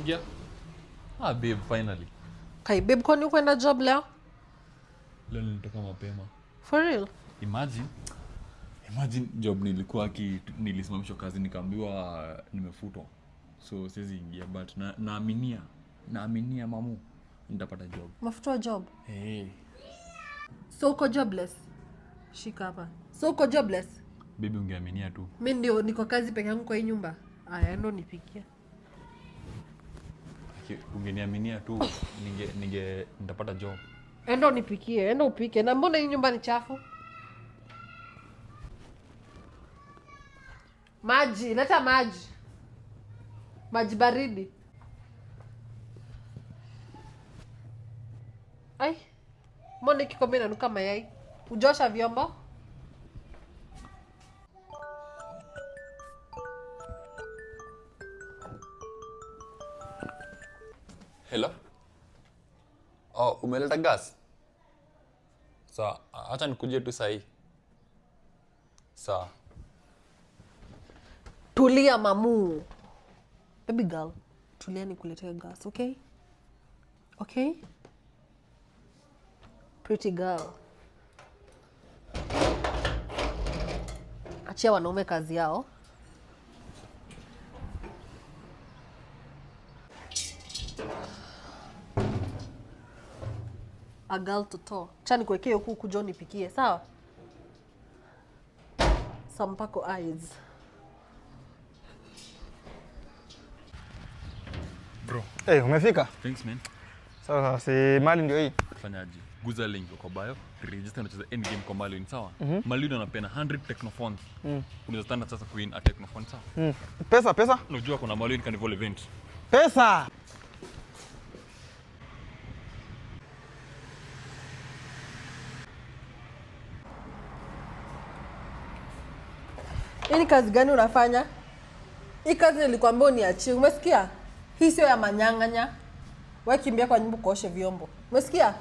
Ingia. Babe, finally. Kai babe, kwani ukwenda job leo? Leo nilitoka mapema. For real? Imagine job nilisimamishwa kazi nikaambiwa nimefutwa. So siwezi ingia but naaminia mamu nitapata job. Mafutwa job? Hey. So uko jobless? Shika hapa. So uko jobless? Baby ungeaminia tu. Mimi ndio niko kazi peke yangu kwa hii nyumba. Aya ndo nipikia. Ungeniaminia tu nitapata job. Endo nipikie, endo upike. Na mbona hii nyumba ni chafu? Maji, leta maji. Maji baridi. Ai. Mbona kikombe inanuka mayai? Ujosha vyombo? Hello? Umeleta gas? Sawa, acha nikuje tu sahi. Sawa. Tulia mamu. Baby girl, tulia nikuletee gas, okay? Okay? Pretty girl. Achia wanaume kazi yao. A girl to talk. Acha nikuwekee huku njoo nipikie, sawa? Sampako eyes. Bro. Hey, umefika? Thanks man. Sawa, si mali ndio hii. Fanyaje? Guza link kwa bio, register na cheza endgame kwa Malwin, sawa? Malwin anapena 100 Technophones. Unaweza stand sasa kuwin a Technophone, sawa? Pesa? Unajua kuna Malwin Carnival event. Pesa! Hii kazi gani unafanya? Hii kazi nilikwambia uniachie. Umesikia? Hii sio ya manyang'anya. Wewe kimbia kwa nyumba uoshe vyombo. Umesikia?